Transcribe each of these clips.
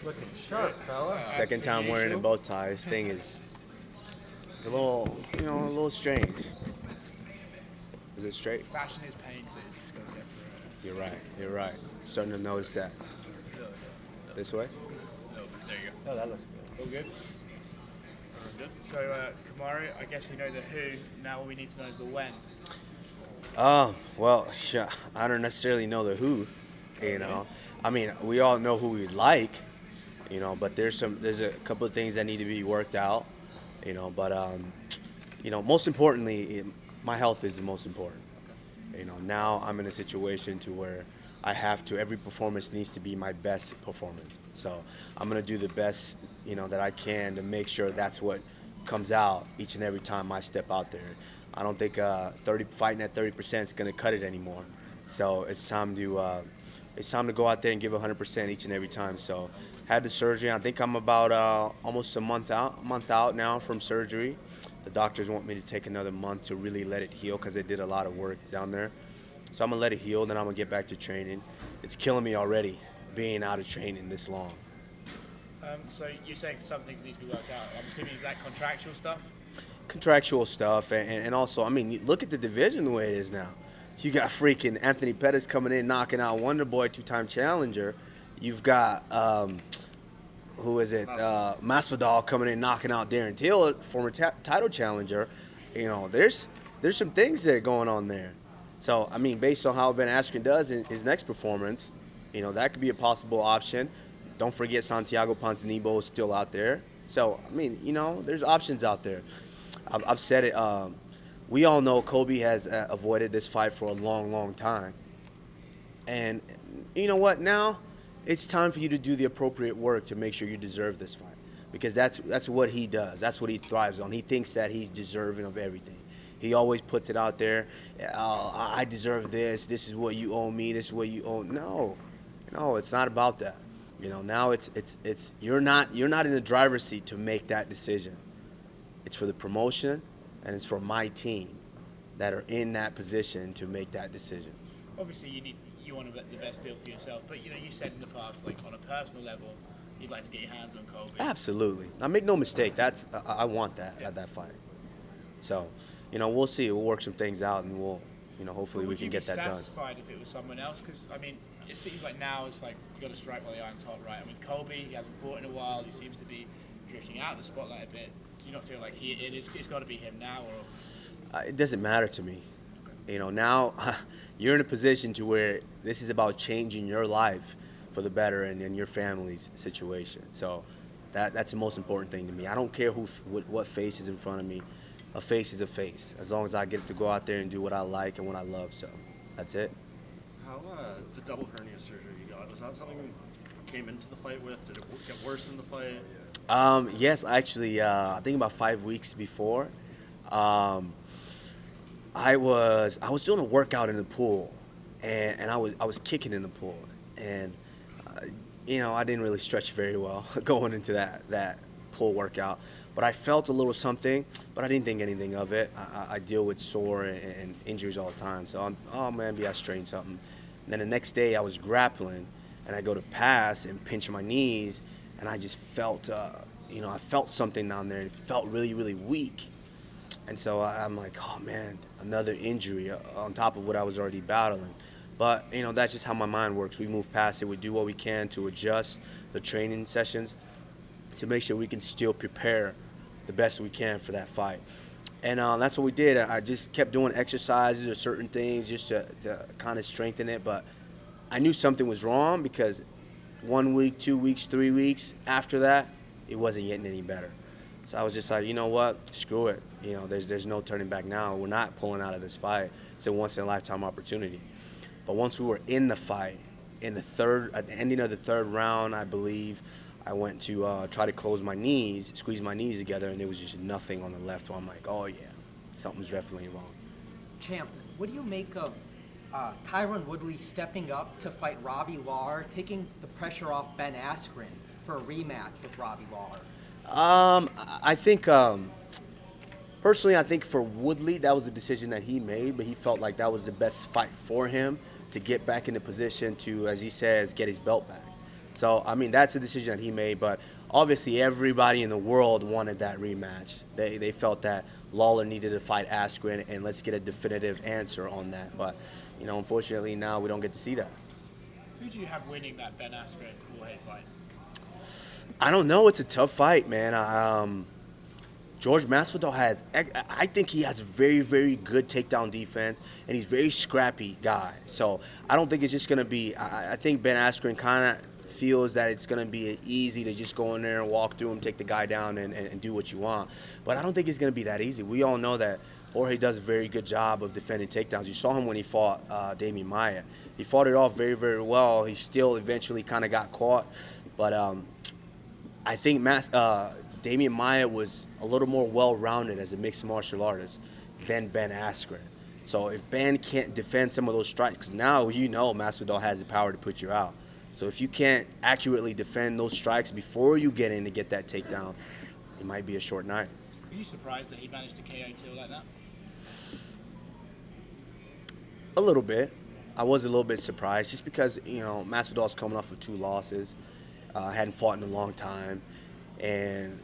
Looking sharp, fella. Second time wearing a bow tie. This thing is it's a little, a little strange. Is it straight? Fashion is pain, but you just gotta get through it. You're right. You're right. Starting to notice that. This way? No, there you go. Oh, that looks good. All good? So, Kamaru, I guess we know the who. Now all we need to know is the when. Well, I don't necessarily know the who, I mean, we all know who we'd like, but there's a couple of things that need to be worked out, but most importantly, my health is the most important. Now I'm in a situation to where every performance needs to be my best performance. So I'm going to do the best, that I can to make sure that's what comes out each and every time I step out there. I don't think fighting at 30% is going to cut it anymore. So it's time to go out there and give 100% each and every time. So had the surgery. I think I'm about almost a month out now from surgery. The doctors want me to take another month to really let it heal because they did a lot of work down there. So I'm going to let it heal, then I'm going to get back to training. It's killing me already being out of training this long. So you're saying some things need to be worked out. I'm assuming is that contractual stuff? Contractual stuff, and also, I mean, look at the division the way it is now. You got freaking Anthony Pettis coming in, knocking out Wonder Boy, two-time challenger. You've got, Masvidal coming in, knocking out Darren Till, former title challenger. There's some things that are going on there. So, I mean, based on how Ben Askren does in his next performance, that could be a possible option. Don't forget Santiago Ponzinibbio is still out there. So, I mean, there's options out there. I've said it. We all know Colby has avoided this fight for a long, long time. And you know what? Now it's time for you to do the appropriate work to make sure you deserve this fight. Because that's what he does. That's what he thrives on. He thinks that he's deserving of everything. He always puts it out there. I deserve this. This is what you owe me. This is what you owe. No, it's not about that. Now it's you're not in the driver's seat to make that decision. It's for the promotion, and it's for my team that are in that position to make that decision. Obviously, you want the best deal for yourself, but you said in the past, like on a personal level, you'd like to get your hands on Colby. Absolutely. Now, make no mistake. I want that at that fight. So, we'll see. We'll work some things out, and we'll, hopefully we can get that done. Would you be satisfied if it was someone else? Because I mean, it seems like now it's like you got to strike while the iron's hot, right? I mean, Colby, he hasn't fought in a while. He seems to be drifting out of the spotlight a bit. Do you not feel like it's got to be him now, or? It doesn't matter to me. Now you're in a position to where this is about changing your life for the better and your family's situation. So that's the most important thing to me. I don't care what face is in front of me. A face is a face. As long as I get to go out there and do what I like and what I love. So that's it. How the double hernia surgery you got, was that something you came into the fight with? Did it get worse in the fight? Yes, actually, I think about 5 weeks before, I was doing a workout in the pool, and I was kicking in the pool, and I didn't really stretch very well going into that pool workout, but I felt a little something, but I didn't think anything of it. I deal with sore and injuries all the time, so maybe I strained something. And then the next day I was grappling, and I go to pass and pinch my knees. And I just felt, I felt something down there. It felt really, really weak. And so I'm like, oh, man, another injury on top of what I was already battling. But, that's just how my mind works. We move past it. We do what we can to adjust the training sessions to make sure we can still prepare the best we can for that fight. And that's what we did. I just kept doing exercises or certain things just to kind of strengthen it. But I knew something was wrong because 1 week, 2 weeks, 3 weeks after that, it wasn't getting any better. So I was just like, you know what, screw it. There's no turning back now. We're not pulling out of this fight. It's a once-in-a-lifetime opportunity. But once we were in the fight, at the ending of the third round, I believe, I went to try to squeeze my knees together, and there was just nothing on the left. So I'm like, oh yeah, something's definitely wrong. Champ, what do you make of Tyron Woodley stepping up to fight Robbie Lawler, taking the pressure off Ben Askren for a rematch with Robbie Lawler? I think, personally, I think for Woodley, that was the decision that he made, but he felt like that was the best fight for him to get back in the position to, as he says, get his belt back. So, I mean, that's a decision that he made. But obviously, everybody in the world wanted that rematch. They felt that Lawler needed to fight Askren, and let's get a definitive answer on that. But, unfortunately, now we don't get to see that. Who do you have winning that Ben Askren Jorge fight? I don't know. It's a tough fight, man. George Masvidal I think he has very, very good takedown defense, and he's a very scrappy guy. So I don't think it's just going to be, I think Ben Askren kind of feels that it's going to be easy to just go in there and walk through him, take the guy down, and do what you want. But I don't think it's going to be that easy. We all know that Jorge does a very good job of defending takedowns. You saw him when he fought Damian Maia. He fought it off very, very well. He still eventually kind of got caught. But I think Damian Maia was a little more well-rounded as a mixed martial artist than Ben Askren. So if Ben can't defend some of those strikes, because now Masvidal has the power to put you out. So if you can't accurately defend those strikes before you get in to get that takedown, it might be a short night. Were you surprised that he managed to KO Till like that? A little bit. I was a little bit surprised just because, Masvidal's coming off of 2 losses. Hadn't fought in a long time. And,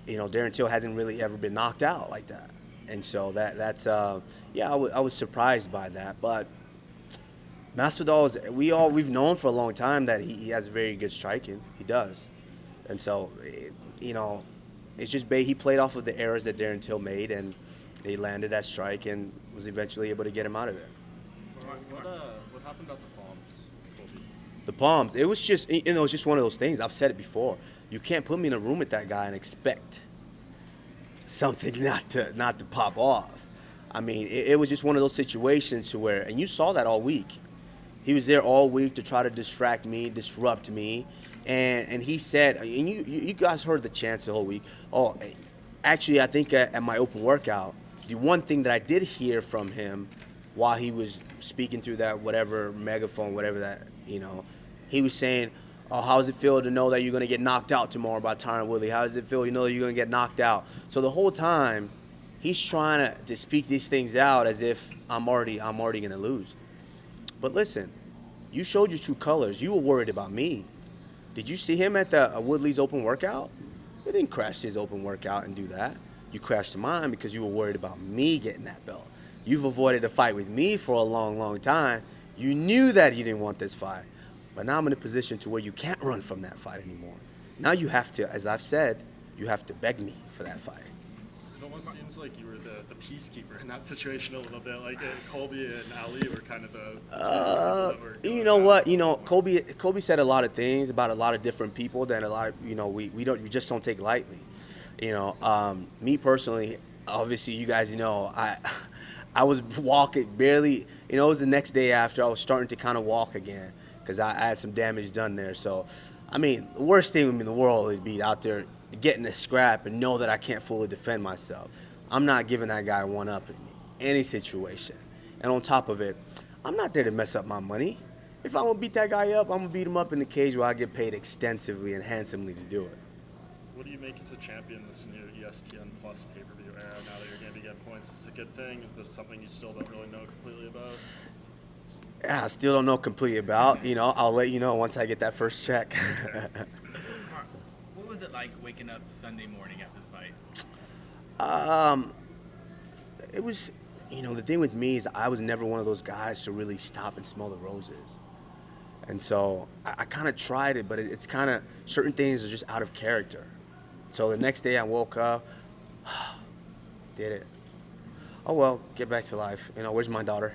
Darren Till hasn't really ever been knocked out like that. And so I was surprised by that. But Masvidal we've known for a long time that he has very good striking. He does. And so, it's just he played off of the errors that Darren Till made, and he landed that strike and was eventually able to get him out of there. What happened about the palms, Colby? The palms, it was just one of those things. I've said it before. You can't put me in a room with that guy and expect something not to pop off. I mean, it was just one of those situations to where, and you saw that all week. He was there all week to try to distract me, disrupt me, and he said, and you guys heard the chants the whole week. Oh, actually, I think at my open workout, the one thing that I did hear from him while he was speaking through that whatever megaphone, whatever that, he was saying, oh, how does it feel to know that you're going to get knocked out tomorrow by Tyron Woodley? How does it feel that you're going to get knocked out? So the whole time, he's trying to speak these things out as if I'm already going to lose. But listen, you showed your true colors. You were worried about me. Did you see him at the Woodley's open workout? He didn't crash his open workout and do that. You crashed mine because you were worried about me getting that belt. You've avoided a fight with me for a long, long time. You knew that you didn't want this fight. But now I'm in a position to where you can't run from that fight anymore. Now you have to, as I've said, you have to beg me for that fight. It almost seems like you were the peacekeeper in that situation a little bit. Like Colby and Ali were kind of the. You know what? Colby said a lot of things about a lot of different people that a lot of, we just don't take lightly. Me personally, obviously, you guys know, I was walking barely. It was the next day after I was starting to kind of walk again because I had some damage done there. So, I mean, the worst thing in the world is be out there getting a scrap and know that I can't fully defend myself. I'm not giving that guy one up in any situation. And on top of it, I'm not there to mess up my money. If I'm going to beat that guy up, I'm going to beat him up in the cage where I get paid extensively and handsomely to do it. What do you make as a champion this new ESPN Plus pay-per-view era now that you're going to be getting points? Is it a good thing? Is this something you still don't really know completely about? Yeah, I still don't know completely about. I'll let you know once I get that first check. What was it like waking up Sunday morning after the fight? It was, the thing with me is I was never one of those guys to really stop and smell the roses. And so I kind of tried it, but it's kind of, certain things are just out of character. So the next day I woke up, did it. Oh, well, get back to life. Where's my daughter?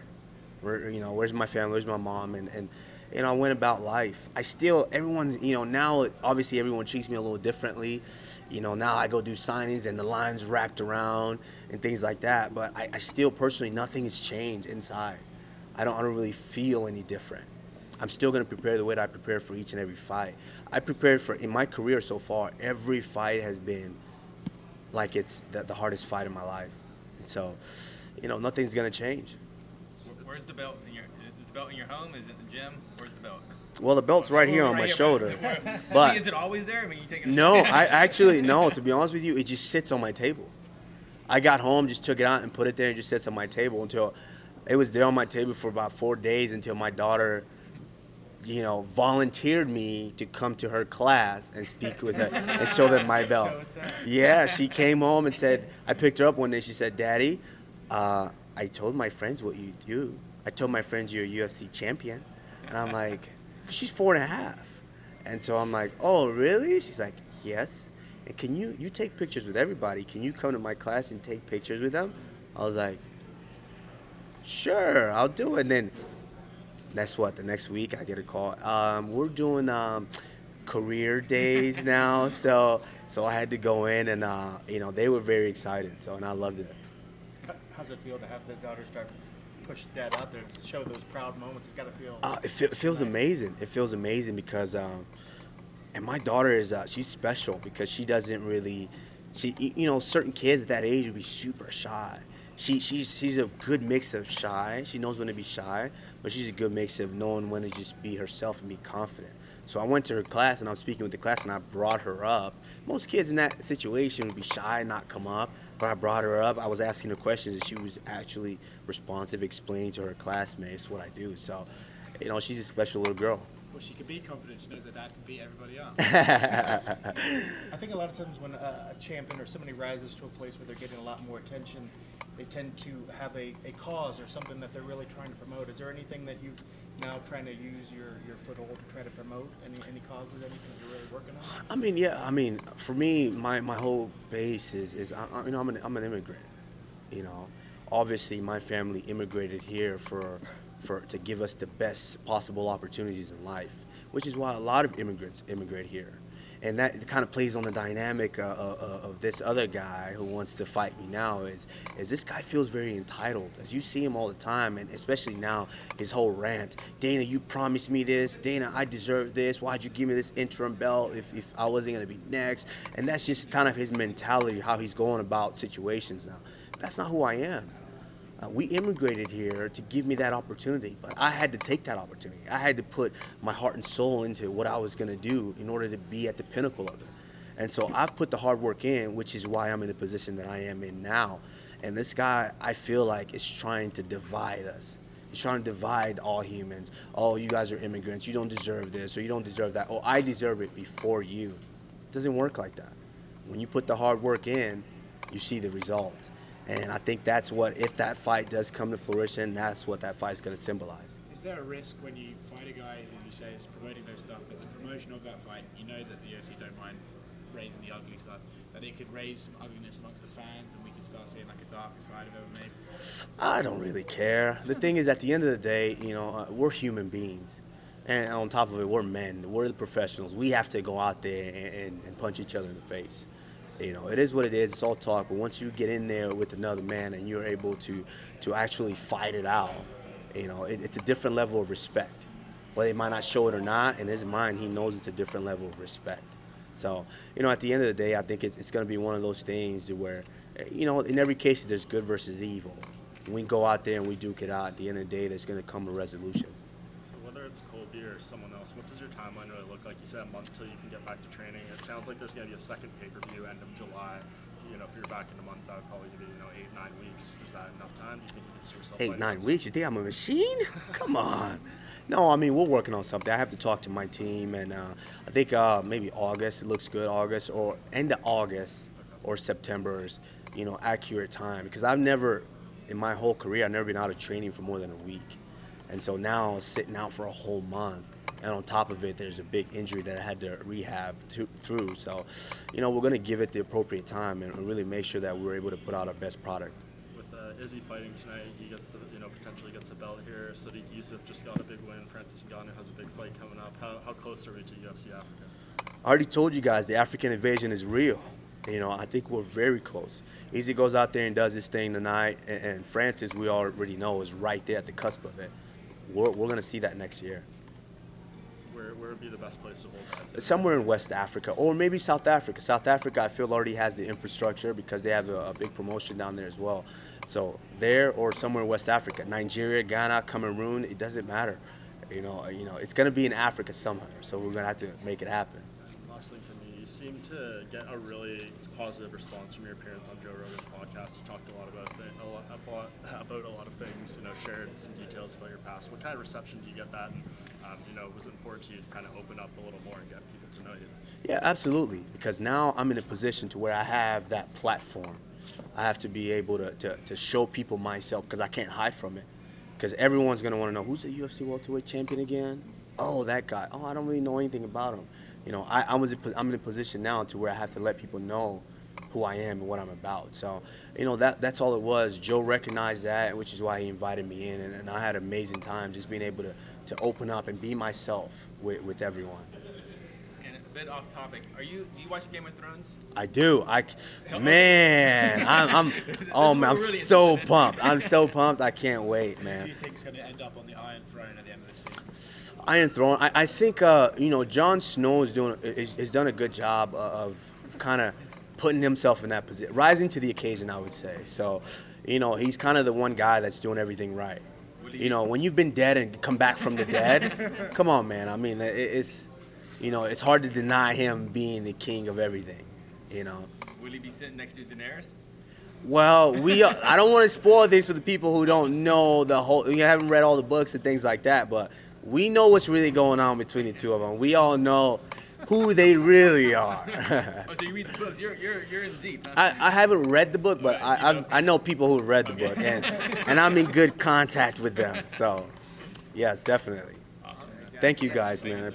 Where's my family? Where's my mom? And I went about life. Everyone, now obviously everyone treats me a little differently. Now I go do signings and the line's wrapped around and things like that. But I still personally, nothing has changed inside. I don't really feel any different. I'm still going to prepare the way that I prepare for each and every fight. I prepared in my career so far, every fight has been like it's the hardest fight of my life. And so, nothing's going to change. Where's the belt? Is the belt in your home? Is it in the gym? Where's the belt? Well, the belt's right here on my shoulder. But is it always there? I mean, you take it. No, I actually, no, to be honest with you, it just sits on my table. I got home, just took it out and put it there and just sits on my table until it was there on my table for about 4 days until my daughter volunteered me to come to her class and speak with her and show them my belt. Yeah, she came home and said, I picked her up one day. She said, Daddy, I told my friends what you do. I told my friends you're a UFC champion. And I'm like, she's 4.5. And so I'm like, oh, really? She's like, yes. And can you take pictures with everybody? Can you come to my class and take pictures with them? I was like, sure, I'll do it. And then the next week I get a call. We're doing career days now. So I had to go in and, they were very excited. And I loved it. How's it feel to have the daughter start push dad out there to show those proud moments? It's got to feel. It feels nice. amazing. It feels amazing because, and my daughter is she's special because she doesn't really, certain kids that age would be super shy. She's a good mix of shy. She knows when to be shy, but she's a good mix of knowing when to just be herself and be confident. So I went to her class and I was speaking with the class and I brought her up. Most kids in that situation would be shy, not come up, but I brought her up. I was asking her questions and she was actually responsive, explaining to her classmates what I do. So, she's a special little girl. Well, she can be confident. She knows her dad can beat everybody up. I think a lot of times when a champion or somebody rises to a place where they're getting a lot more attention, they tend to have a cause or something that they're really trying to promote. Is there anything that you've now trying to use your foothold to try to promote? Any causes, anything that you're really working on? I mean, for me, my whole base is I'm an immigrant. Obviously my family immigrated here to give us the best possible opportunities in life, which is why a lot of immigrants immigrate here. And that kind of plays on the dynamic of this other guy who wants to fight me now is this guy feels very entitled. As you see him all the time, and especially now, his whole rant. Dana, you promised me this. Dana, I deserve this. Why'd you give me this interim belt if I wasn't going to be next? And that's just kind of his mentality, how he's going about situations now. That's not who I am. We immigrated here to give me that opportunity, but I had to take that opportunity. I had to put my heart and soul into what I was going to do in order to be at the pinnacle of it. And so I've put the hard work in, which is why I'm in the position that I am in now. And this guy, I feel like, is trying to divide us. He's trying to divide all humans. Oh, you guys are immigrants. You don't deserve this, or you don't deserve that. Oh, I deserve it before you. It doesn't work like that. When you put the hard work in, you see the results. And I think that's what, if that fight does come to fruition, that's what that fight's going to symbolize. Is there a risk when you fight a guy who you say is promoting those stuff, that the promotion of that fight, you know that the UFC don't mind raising the ugly stuff, that it could raise some ugliness amongst the fans and we could start seeing like a darker side of MMA? I don't really care. The thing is, at the end of the day, we're human beings. And on top of it, we're men. We're the professionals. We have to go out there and punch each other in the face. It is what it is. It's all talk. But once you get in there with another man and you're able to actually fight it out, it's a different level of respect. Whether they might not show it or not, in his mind, he knows it's a different level of respect. So, at the end of the day, I think it's going to be one of those things where, in every case, there's good versus evil. When we go out there and we duke it out, at the end of the day, there's going to come a resolution. Whether it's Colby or someone else, what does your timeline really look like? You said a month till you can get back to training. It sounds like there's going to be a second pay-per-view end of July. If you're back in a month, that would probably be 8-9 weeks. Is that enough time? Do you think you can see yourself 8-9 weeks? You think I'm a machine? Come on. No, I mean, we're working on something. I have to talk to my team, and I think maybe August. It looks good, August, or end of August or September is, accurate time. Because I've never, in my whole career, I've never been out of training for more than a week. And so now sitting out for a whole month, and on top of it, there's a big injury that I had to rehab through. So, we're going to give it the appropriate time and really make sure that we're able to put out our best product. With Izzy fighting tonight, he gets potentially gets a belt here. Sadiq Youssef just got a big win. Francis Ngannou has a big fight coming up. How close are we to UFC Africa? I already told you guys the African invasion is real. I think we're very close. Izzy goes out there and does his thing tonight, and Francis, we already know, is right there at the cusp of it. We're going to see that next year. Where would be the best place to hold that? Somewhere in West Africa, or maybe South Africa. South Africa, I feel, already has the infrastructure because they have a big promotion down there as well. So there or somewhere in West Africa, Nigeria, Ghana, Cameroon, it doesn't matter. It's going to be in Africa somewhere. So we're going to have to make it happen. Last thing for me, you seem to get a really positive response from your appearance on Joe Rogan's podcast. You talked a lot about a lot of things, shared some details about your past. What kind of reception do you get that? And Was it important to you to kind of open up a little more and get people to know you? Yeah, absolutely. Because now I'm in a position to where I have that platform. I have to be able to show people myself because I can't hide from it. Because everyone's going to want to know, who's the UFC welterweight champion again? Oh, that guy. Oh, I don't really know anything about him. I'm in a position now to where I have to let people know who I am and what I'm about. So, that's all it was. Joe recognized that, which is why he invited me in. And I had an amazing time just being able to open up and be myself with everyone. And a bit off topic, do you watch Game of Thrones? I do. Man, I'm really so pumped. I'm so pumped. I can't wait, Who do man. you think is going to end up on the Iron Throne at the end of the season? Iron Throne. I think Jon Snow has done a good job of kind of putting himself in that position, rising to the occasion, I would say. So, he's kind of the one guy that's doing everything right. When you've been dead and come back from the dead, come on, man. I mean, it's hard to deny him being the king of everything. Will he be sitting next to Daenerys? Well, I don't want to spoil things for the people who don't know haven't read all the books and things like that, but we know what's really going on between the two of them. We all know who they really are. Oh, so you read the books? You're in deep. Huh? I haven't read the book, but I know people who have read the book, and I'm in good contact with them. So, yes, definitely. Thank you guys, man. I appreciate